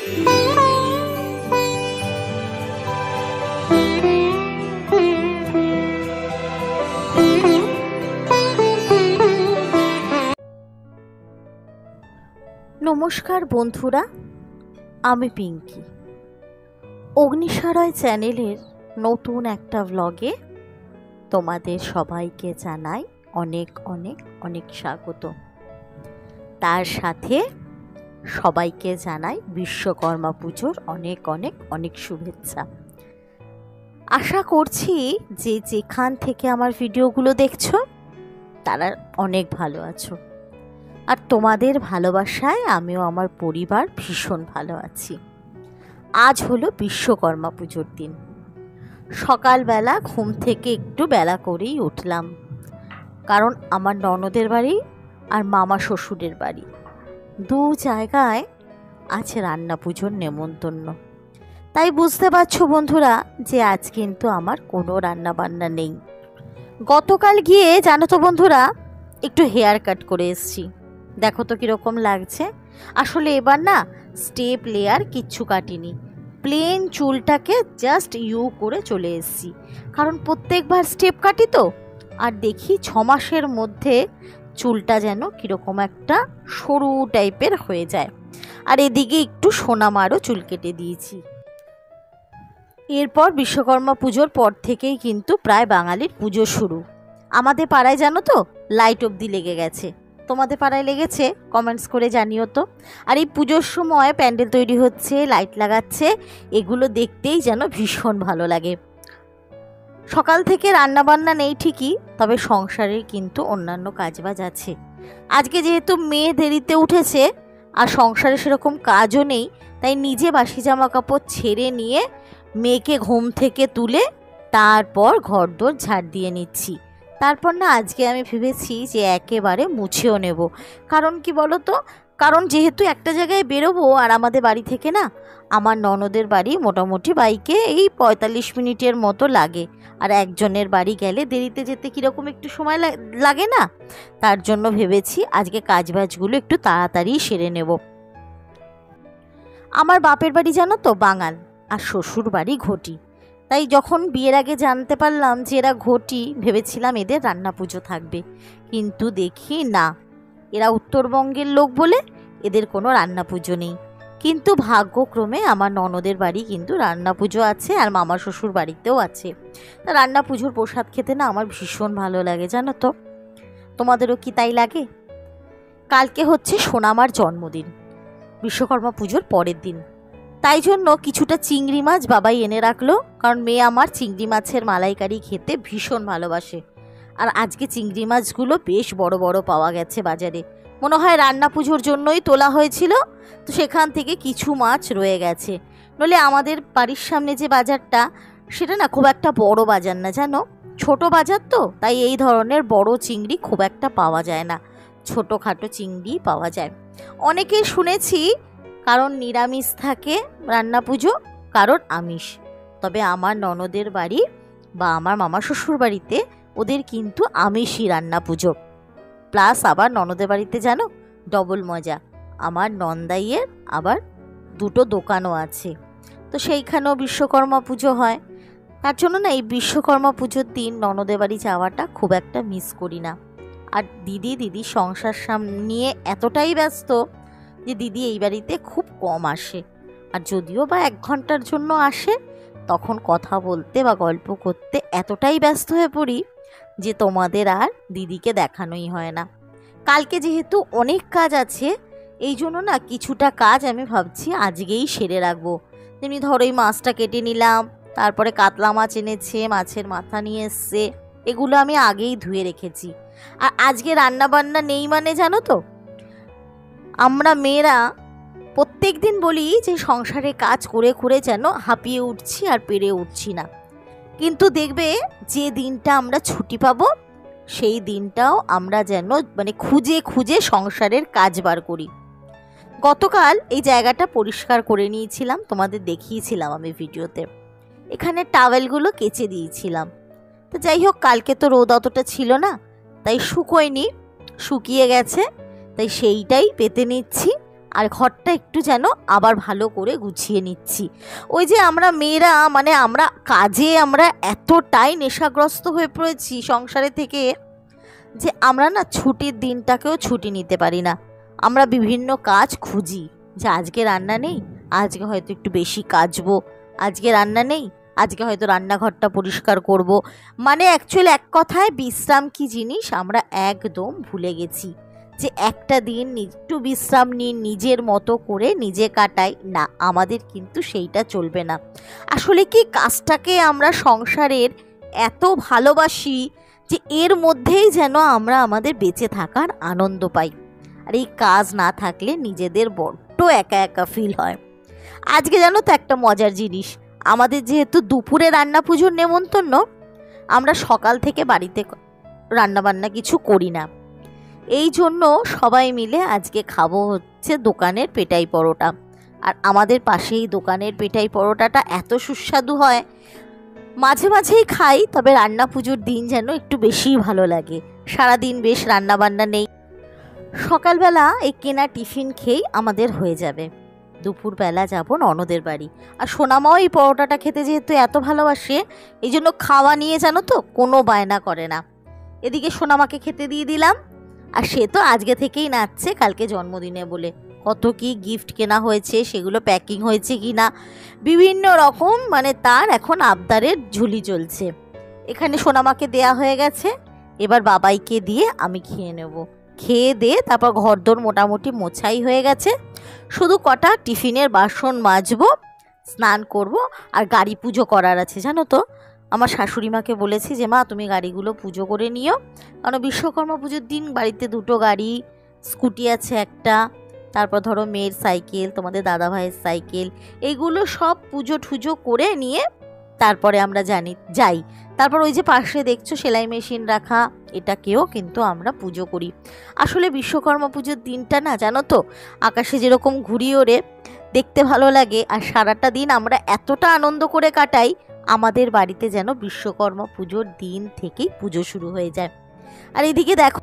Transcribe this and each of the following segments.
নমস্কার বন্ধুরা, আমি পিঙ্কি। অগ্নিসারয় চ্যানেলের নতুন একটা ব্লগে তোমাদের সবাইকে জানাই অনেক অনেক অনেক স্বাগত। তার সাথে সবাইকে জানাই বিশ্বকর্মা পুজোর অনেক অনেক অনেক শুভেচ্ছা। আশা করছি যে যেখান থেকে আমার ভিডিওগুলো দেখছো তারা অনেক ভালো আছো, আর তোমাদের ভালোবাসায় আমিও আমার পরিবার ভীষণ ভালো আছি। আজ হলো বিশ্বকর্মা পুজোর দিন। সকালবেলা ঘুম থেকে একটু বেলা করেই উঠলাম, কারণ আমার ননদের বাড়ি আর মামা শ্বশুরের বাড়ি দু জায়গায় আছে রান্না পুজোর নেমন্তন্ন। তাই বুঝতে পারছো বন্ধুরা যে আজ কিন্তু আমার কোনো রান্না বান্না নেই। গতকাল গিয়ে জানো তো বন্ধুরা, একটু হেয়ার কাট করে এসেছি। দেখো তো কীরকম লাগছে। আসলে এবার না স্টেপ লেয়ার কিচ্ছু কাটিনি, প্লেন চুলটাকে জাস্ট ইউ করে চলে এসেছি। কারণ প্রত্যেকবার স্টেপ কাটি তো, আর দেখি 6 মাসের মধ্যে চুলটা যেন কীরকম একটা সরু টাইপের হয়ে যায়। আর এদিকে একটু সোনামারও চুল কেটে দিয়েছি। এরপর বিশ্বকর্মা পুজোর পর থেকেই কিন্তু প্রায় বাঙালির পুজো শুরু। আমাদের পাড়ায় জানো তো লাইট অবধি লেগে গেছে। তোমাদের পাড়ায় লেগেছে? কমেন্টস করে জানিও তো। আর এই পুজোর সময় প্যান্ডেল তৈরি হচ্ছে, লাইট লাগাচ্ছে, এগুলো দেখতেই যেন ভীষণ ভালো লাগে। সকাল থেকে রান্নাবান্না নেই ঠিকই, তবে সংসারের কিন্তু অন্যান্য কাজবাজ আছে। আজকে যেহেতু মেয়ে দেরিতে উঠেছে আর সংসারে সেরকম কাজও নেই, তাই নিজে বাসি জামা কাপড় ছেড়ে নিয়ে মেয়েকে ঘুম থেকে তুলে তারপর ঘরদোর ঝাড় দিয়ে নিচ্ছি। তারপর না আজকে আমি ভেবেছি যে একেবারে মুছেও নেব। কারণ কি বলো তো, কারণ যেহেতু একটা জায়গায় বেরোবো, আর আমাদের বাড়ি থেকে না আমার ননদের বাড়ি মোটামুটি বাইকে এই 45 মিনিটের মতো লাগে। আর একজনের বাড়ি গেলে দেরিতে যেতে কীরকম একটু সময় লাগে না, তার জন্য ভেবেছি আজকে কাজবাজগুলো একটু তাড়াতাড়ি সেরে নেব। আমার বাপের বাড়ি জানো তো বাঙাল, আর শ্বশুর বাড়ি ঘটি। তাই যখন বিয়ের আগে জানতে পারলাম যে এরা ঘটি, ভেবেছিলাম এদের রান্না পুজো থাকবে, কিন্তু দেখি না, এরা উত্তরবঙ্গের লোক বলে এদের কোনো রান্না পুজো নেই। কিন্তু ভাগ্যক্রমে আমার ননদের বাড়ি কিন্তু রান্না পুজো আছে, আর মামা শ্বশুর বাড়িতেও আছে। তা রান্না পুজোর প্রসাদ খেতে না আমার ভীষণ ভালো লাগে, জানো তো। তোমাদেরও কি তাই লাগে? কালকে হচ্ছে সোনামার জন্মদিন, বিশ্বকর্মা পুজোর পরের দিন। তাই জন্য কিছুটা চিংড়ি মাছ বাবাই এনে রাখলো, কারণ মেয়ে আমার চিংড়ি মাছের মালাইকারি খেতে ভীষণ ভালোবাসে। আর আজকে চিংড়ি মাছগুলো বেশ বড় বড় পাওয়া গেছে বাজারে, মনে হয় রান্না পুজোর জন্যই তোলা হয়েছিল, তো সেখান থেকে কিছু মাছ রয়ে গেছে। নইলে আমাদের বাড়ির সামনে যে বাজারটা, সেটা না খুব একটা বড় বাজার না জানো, ছোট বাজার তো, তাই এই ধরনের বড় চিংড়ি খুব একটা পাওয়া যায় না, ছোটোখাটো চিংড়ি পাওয়া যায়। অনেকেই শুনেছি কারণ নিরামিষ থাকে রান্না পুজো, কারণ আমিষ। তবে আমার ননদের বাড়ি বা আমার মামা শ্বশুর বাড়িতে ওদের কিন্তু আমিষই রান্না পুজো। প্লাস আবার ননদের বাড়িতে জানো ডবল মজা, আমার নন্দাইয়ের আবার 2টো দোকানও আছে, তো সেইখানেও বিশ্বকর্মা পুজো হয়। তার জন্য না এই বিশ্বকর্মা পুজোর দিন ননদের বাড়ি যাওয়াটা খুব একটা মিস করি না। আর দিদি সংসার নিয়ে এতটাই ব্যস্ত যে দিদি এই বাড়িতে খুব কম আসে, আর যদিও বা 1 ঘন্টার জন্য আসে, তখন কথা বলতে বা গল্প করতে এতটাই ব্যস্ত হয়ে পড়ি যে তোমাদের আর দিদিকে দেখানোই হয় না। কালকে যেহেতু অনেক কাজ আছে, এই জন্য না কিছুটা কাজ আমি ভাবছি আজকেই সেরে রাখবো। তেমনি ধরো এই মাছটা কেটে নিলাম, তারপরে কাতলা মাছ এনেছে, মাছের মাথা নিয়ে এসছে, এগুলো আমি আগেই ধুয়ে রেখেছি। আর আজকে রান্না বান্না নেই মানে জানো তো, আমরা মেয়েরা প্রত্যেক দিন বলি যে সংসারে কাজ করে করে যেন হাঁপিয়ে উঠছি আর পেরে উঠছি না, কিন্তু দেখবে যে দিনটা আমরা ছুটি পাবো সেই দিনটাও আমরা যেন খুঁজে খুঁজে সংসারের কাজ বার করি। গতকাল এই জায়গাটা পরিষ্কার করে নিয়েছিলাম, তোমাদের দেখিয়েছিলাম আমি ভিডিওতে। এখানে টাওয়েলগুলো কেচে দিয়েছিলাম। তো যাই হোক, কালকে তো রোদ অতটা ছিল না, তাই শুকোয়নি, শুকিয়ে গেছে, তাই সেইটাই পেতে নিচ্ছি। আর ঘরটা একটু যেন আবার ভালো করে গুছিয়ে নিচ্ছি। ওই যে আমরা মেয়েরা মানে আমরা কাজে আমরা এতটাই নেশাগ্রস্ত হয়ে পড়েছি সংসারে থেকে যে আমরা না ছুটির দিনটাকেও ছুটি নিতে পারি না। আমরা বিভিন্ন কাজ খুঁজি যে আজকে রান্না নেই, আজকে হয়তো একটু বেশি কাচবো, আজকে রান্না নেই, আজকে হয়তো রান্নাঘরটা পরিষ্কার করব। মানে অ্যাকচুয়ালি এক কথায় বিশ্রাম কি জিনিস আমরা একদম ভুলে গেছি, যে একটা দিন একটু বিশ্রাম নিন, নিজের মতো করে নিজে কাটাই না, আমাদের কিন্তু সেইটা চলবে না। আসলে কি কাজটাকে আমরা সংসারের এত ভালোবাসি যে এর মধ্যেই যেন আমরা আমাদের বেঁচে থাকার আনন্দ পাই। আর এই কাজ না থাকলে নিজেদের বড্ড একা একা ফিল হয়। আজকে জানো তো একটা মজার জিনিস, আমাদের যেহেতু দুপুরে রান্না পুজোর নেমন্তন্ন, আমরা সকাল থেকে বাড়িতে রান্নাবান্না কিছু করি না। এই জন্য সবাই মিলে আজকে খাবো হচ্ছে দোকানের পেটাই পরোটা। আর আমাদের পাশেই দোকানের পেটাই পরোটাটা এত সুস্বাদু হয়, মাঝে মাঝেই খাই, তবে রান্না পুজোর দিন যেন একটু বেশিই ভালো লাগে। সারাদিন বেশ রান্নাবান্না নেই, সকালবেলা এই কেনা টিফিন খেয়েই আমাদের হয়ে যাবে। দুপুরবেলা যাব ননদের বাড়ি, আর সোনামাও এই পরোটাটা খেতে যেহেতু এত ভালোবাসে, এই জন্য খাওয়া নিয়ে জানো তো কোনো বায়না করে না। এদিকে সোনামাকে খেতে দিয়ে দিলাম, আর সে তো আজকে থেকেই নাচছে কালকে জন্মদিনে বলে। কত কি গিফট কেনা হয়েছে, সেগুলো প্যাকিং হয়েছে কি না, বিভিন্ন রকম মানে তার এখন আবদারের ঝুলি চলছে। এখানে সোনামাকে দেয়া হয়ে গেছে, এবার বাবাইকে দিয়ে আমি খেয়ে নেব। খেয়ে দিয়ে তারপর ঘরদোর মোটামুটি মোছাই হয়ে গেছে, শুধু কটা টিফিনের বাসন মাজবো, স্নান করব, আর গাড়ি পুজো করার আছে। জানো তো আমার শাশুড়ি মাকে বলেছি যে মা তুমি গাড়িগুলো পুজো করে নিও, কারণ বিশ্বকর্মা পুজোর দিন বাড়িতে দুটো গাড়ি, স্কুটি আছে একটা, তারপর ধরো মেয়ের সাইকেল, তোমাদের দাদা ভাইয়ের সাইকেল, এইগুলো সব পুজো টুজো করে নিয়ে তারপরে আমরা যাই। তারপর ওই যে পাশে দেখছো সেলাই মেশিন রাখা, এটাকেও কিন্তু আমরা পুজো করি। আসলে বিশ্বকর্মা পুজোর দিনটা না জানো তো আকাশে যেরকম ঘুড়ি ওড়ে দেখতে ভালো লাগে, আর সারাটা দিন আমরা এতটা আনন্দ করে কাটাই, আমাদের বাড়িতে যেন বিশ্বকর্মা পুজোর দিন থেকেই পুজো শুরু হয়ে যায়। আর এদিকে দেখো,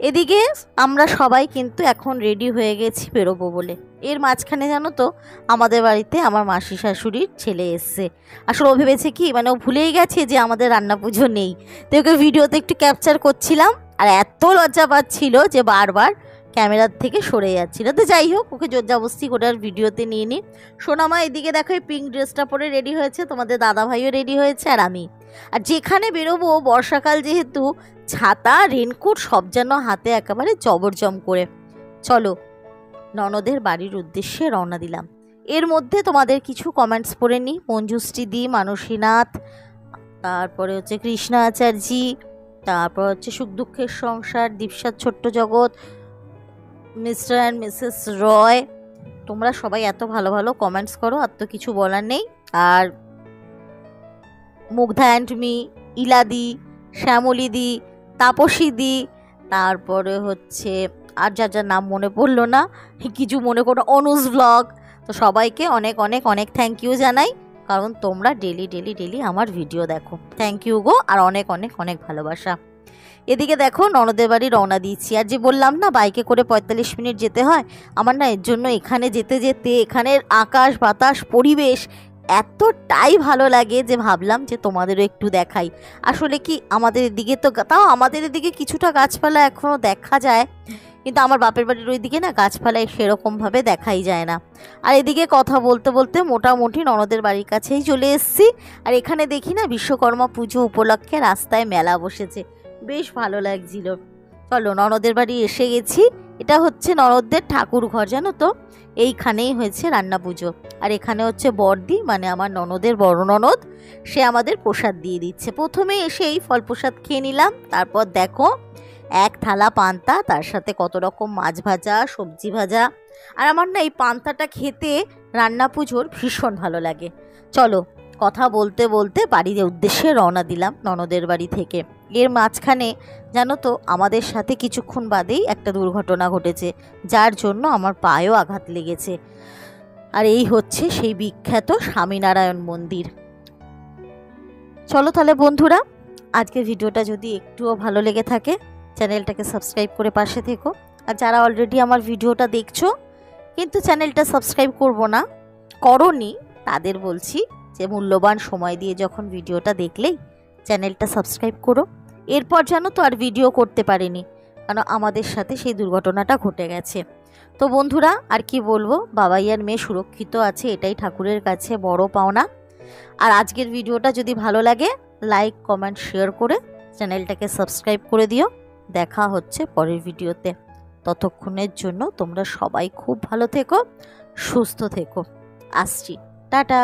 এদিকে আমরা সবাই কিন্তু এখন রেডি হয়ে গেছি বেরোবো বলে। এর মাঝখানে জানো তো আমাদের বাড়িতে আমার মাসি শাশুড়ির ছেলে এসছে। আসলে ও ভেবেছে কি, মানে ও ভুলেই গেছে যে আমাদের রান্না পুজো নেই, তো ওকে ভিডিওতে একটু ক্যাপচার করছিলাম, আর এত লজ্জা পাচ্ছিল যে বারবার ক্যামেরার থেকে সরে যাচ্ছিল। তো যাই হোক, ওকে জোরজাবস্তি করে আর ভিডিওতে নিয়ে নিই। সোনামা এদিকে দেখো এই পিঙ্ক ড্রেসটা পরে রেডি হয়েছে, তোমাদের দাদাভাইও রেডি হয়েছে, আর আমি। আর যেখানে বেরোবো বর্ষাকাল যেহেতু, ছাতা রেনকোট সব যেন হাতে একেবারে জবরজম করে। চলো ননদের বাড়ির উদ্দেশ্যে রওনা দিলাম। এর মধ্যে তোমাদের কিছু কমেন্টস পড়ে নিই। মঞ্জুশ্রী দি, মানসীনাথ, তারপরে হচ্ছে কৃষ্ণা আচার্যি, তারপর হচ্ছে সুখ দুঃখের সংসার, দীপসার ছোট্ট জগৎ, মিস্টার অ্যান্ড মিসেস রয়, তোমরা সবাই এত ভালো ভালো কমেন্টস করো, আর তো কিছু বলার নেই। আর মুগ্ধা অ্যান্ড মি, ইলাদি, শ্যামলিদি, তাপসীদি, তারপরে হচ্ছে আর যার যার নাম মনে পড়লো না, কিছু মনে করো, অনুজ ব্লগ। তো সবাইকে অনেক অনেক অনেক থ্যাংক ইউ জানাই, কারণ তোমরা ডেলি ডেলি ডেলি আমার ভিডিও দেখো। থ্যাংক ইউ গো, আর অনেক অনেক অনেক ভালোবাসা। এদিকে দেখো ননদের বাড়ি রওনা দিচ্ছি। আর যে বললাম না বাইকে করে 45 মিনিট যেতে হয়, আমার না এর জন্য এখানে যেতে যেতে এখানের আকাশ বাতাস পরিবেশ এতটাই ভালো লাগে যে ভাবলাম যে তোমাদেরও একটু দেখাই। আসলে কি আমাদের এদিকে তো, তাও আমাদের এদিকে কিছুটা গাছপালা এখনও দেখা যায়, কিন্তু আমার বাপের বাড়ির ওই দিকে না গাছপালা সেরকমভাবে দেখাই যায় না। আর এদিকে কথা বলতে বলতে মোটামুটি ননদের বাড়ির কাছেই চলে এসেছি। আর এখানে দেখি না বিশ্বকর্মা পুজো উপলক্ষে রাস্তায় মেলা বসেছে, বেশ ভালো লাগছিল। চলো ননদের বাড়ি এসে গেছি। এটা হচ্ছে ননদদের ঠাকুর ঘর, জানো তো এইখানেই হয়েছে রান্না পুজো। আর এখানে হচ্ছে বড়দি, মানে আমার ননদের বড় ননদ, সে আমাদের প্রসাদ দিয়ে দিচ্ছে। প্রথমে এসেই ফল প্রসাদ খেয়ে নিলাম, তারপর দেখো এক থালা পান্তা, তার সাথে কত রকম মাছ ভাজা, সবজি ভাজা। আর আমার না এই পান্তাটা খেতে রান্না পুজোর ভীষণ ভালো লাগে। চলো কথা বলতে বলতে বাড়ির উদ্দেশ্যে রওনা দিলাম ননদের বাড়ি থেকে। এর মাঝখানে জানো তো আমাদের সাথে কিছুক্ষণ বাদেই একটা দুর্ঘটনা ঘটেছে, যার জন্য আমার পায়েও আঘাত লেগেছে। আর এই হচ্ছে সেই বিখ্যাত স্বামীনারায়ণ মন্দির। চলো তাহলে বন্ধুরা, আজকের ভিডিওটা যদি একটুও ভালো লেগে থাকে চ্যানেলটাকে সাবস্ক্রাইব করে পাশে থেকো। আর যারা অলরেডি আমার ভিডিওটা দেখছো কিন্তু চ্যানেলটা সাবস্ক্রাইব করব না, করনি তাদের বলছি যে মূল্যবান সময় দিয়ে যখন ভিডিওটা দেখলেই চ্যানেলটা সাবস্ক্রাইব করো। এরপর যেন তো আর ভিডিও করতে পারিনি, কারণ আমাদের সাথে সেই দুর্ঘটনাটা ঘটে গেছে। তো বন্ধুরা আর কি বলবো, বাবাই আর মেয়ে সুরক্ষিত আছে, এটাই ঠাকুরের কাছে বড় পাওনা। আর আজকের ভিডিওটা যদি ভালো লাগে লাইক কমেন্ট শেয়ার করে চ্যানেলটাকে সাবস্ক্রাইব করে দিও। দেখা হচ্ছে পরের ভিডিওতে। ততক্ষণের জন্য তোমরা সবাই খুব ভালো থেকো, সুস্থ থেকো। আসছি, টাটা।